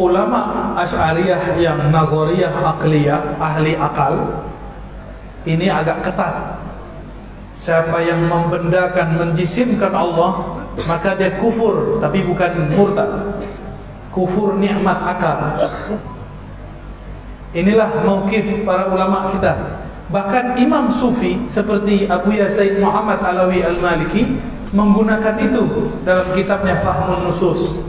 ulama Asy'ariyah yang nazariyah aqliyah, ahli akal, ini agak ketat. Siapa yang membendakan, menjisimkan Allah, maka dia kufur, tapi bukan murtad. Kufur nikmat akal. Inilah mauqif para ulama kita. Bahkan Imam Sufi seperti Abuya Said Muhammad Alawi Al-Maliki menggunakan itu dalam kitabnya Fahmun Nusus.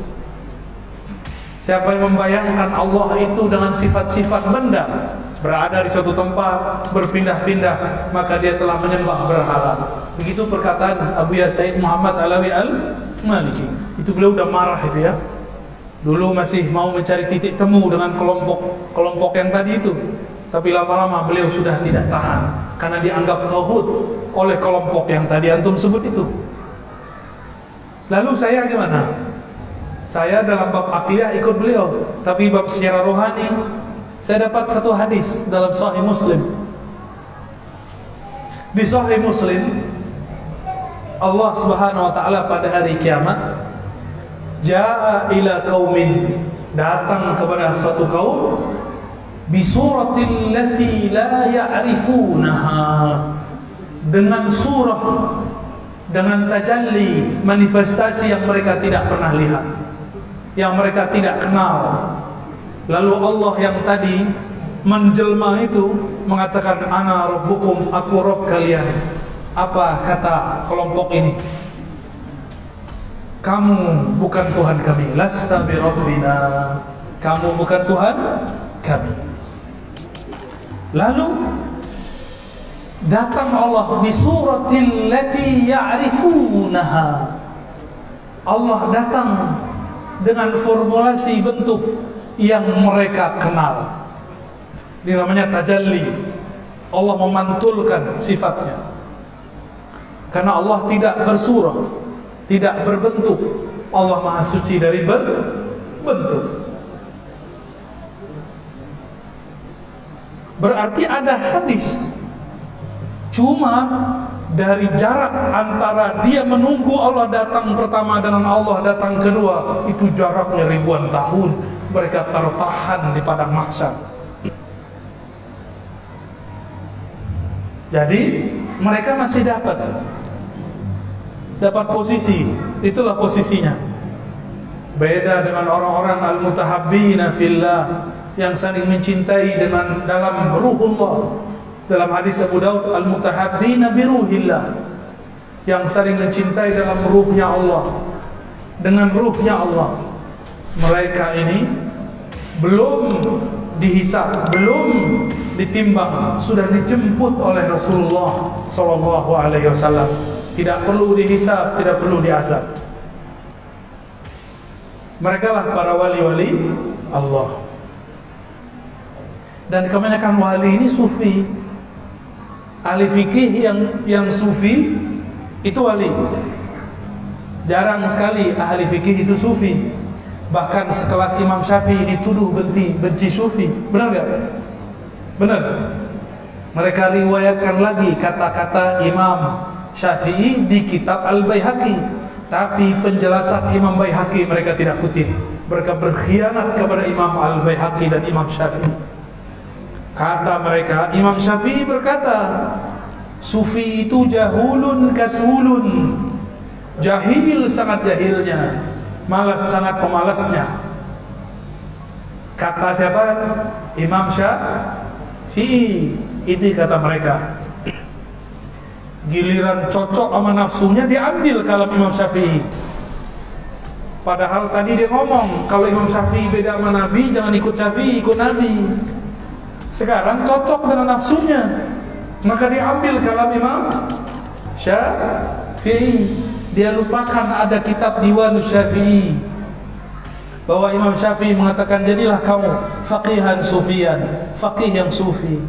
Siapa yang membayangkan Allah itu dengan sifat-sifat benda, berada di suatu tempat, berpindah-pindah, maka dia telah menyembah berhala. Begitu perkataan Abuya Said Muhammad Alawi Al-Maliki. Itu beliau udah marah itu ya. Dulu masih mau mencari titik temu dengan kelompok yang tadi itu. Tapi lama-lama beliau sudah tidak tahan karena dianggap tauhid oleh kelompok yang tadi antum sebut itu. Lalu saya gimana? Saya dalam bab aqliyah ikut beliau, tapi bab secara rohani saya dapat satu hadis dalam Sahih Muslim. Di Sahih Muslim, Allah Subhanahu wa taala pada hari kiamat jaa ila qaumin, datang kepada suatu kaum bi suratil lati la ya'rifunaha, dengan surah, dengan tajalli, manifestasi yang mereka tidak pernah lihat, yang mereka tidak kenal. Lalu Allah yang tadi menjelma itu mengatakan ana rabbukum, aku Rabb kalian. Apa kata kelompok ini? Kamu bukan Tuhan kami, lasta bi rabbina, kamu bukan Tuhan kami. Lalu datang Allah bi suratil lati ya'rifunaha. Allah datang dengan formulasi bentuk yang mereka kenal. Ini namanya tajalli. Allah memantulkan sifatnya. Karena Allah tidak bersurah, tidak berbentuk. Allah Maha Suci dari bentuk. Berarti ada hadis. Cuma dari jarak antara dia menunggu Allah datang pertama dengan Allah datang kedua, itu jaraknya ribuan tahun. Mereka tertahan di padang mahsyar. Jadi mereka masih dapat posisi. Itulah posisinya. Beda dengan orang-orang al-mutahabbina fillah, yang saling mencintai dengan dalam ruhullah. Dalam hadis Abu Daud, al-mutahabbina biruhillah, yang saling mencintai dalam ruhnya Allah, dengan ruhnya Allah. Mereka ini belum dihisab, belum ditimbang, sudah dijemput oleh Rasulullah sallallahu alaihi wasallam. Tidak perlu dihisab, tidak perlu diazab. Mereka lah para wali-wali Allah. Dan kebanyakan wali ini sufi. Ahli fikih yang sufi itu wali. Jarang sekali ahli fikih itu sufi. Bahkan sekelas Imam Syafi'i dituduh benci sufi. Benar gak? Benar. Mereka riwayatkan lagi kata-kata Imam Syafi'i di kitab Al-Baihaqi, tapi penjelasan Imam Baihaqi mereka tidak kutip. Mereka berkhianat kepada Imam Al-Baihaqi dan Imam Syafi'i. Kata mereka, Imam Syafi'i berkata, sufi itu jahulun kasulun, jahil sangat jahilnya, malas sangat pemalasnya. Kata siapa? Imam Syafi'i. Ini kata mereka. Giliran cocok sama nafsunya diambil kalam Imam Syafi'i. Padahal tadi dia ngomong kalau Imam Syafi'i beda sama Nabi, jangan ikut Syafi'i, ikut Nabi. Sekarang cocok dengan nafsunya, maka diambil kalam Imam Syafi'i. Dia lupakan ada kitab Diwanus Syafi'i, bahwa Imam Syafi'i mengatakan jadilah kamu faqihan sufian, faqih yang sufi.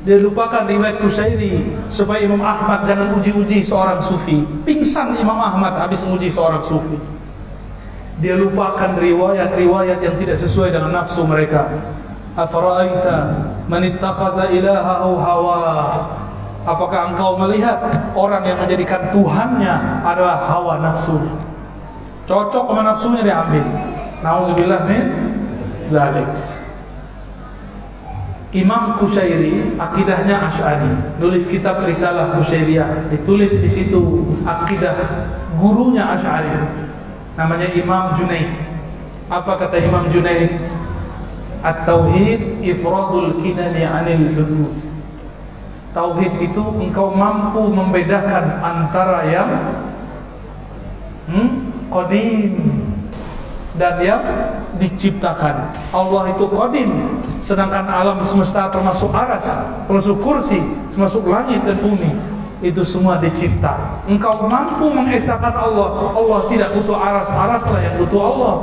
Dia lupakan riwayat Kusyairi supaya Imam Ahmad jangan uji-uji seorang sufi. Pingsan Imam Ahmad habis menguji seorang sufi. Dia lupakan riwayat-riwayat yang tidak sesuai dengan nafsu mereka. Afara'aita man ittakhadha ilahahu hawa. Apakah engkau melihat orang yang menjadikan Tuhannya adalah hawa nafsunya? Cocok sama nafsunya diambil. Nauzubillah min dzalik. Imam Qushairi akidahnya Asy'ari, nulis kitab Risalah Qushairiyah, ditulis di situ akidah gurunya Asy'ari, namanya Imam Junaid. Apa kata Imam Junaid? At-tauhid ifradul kinani 'anil hudus. Tauhid itu engkau mampu membedakan antara yang qadim dan yang diciptakan. Allah itu qadim, sedangkan alam semesta termasuk aras, termasuk kursi, termasuk langit dan bumi, itu semua dicipta. Engkau mampu mengesahkan Allah. Allah tidak butuh aras, araslah yang butuh Allah.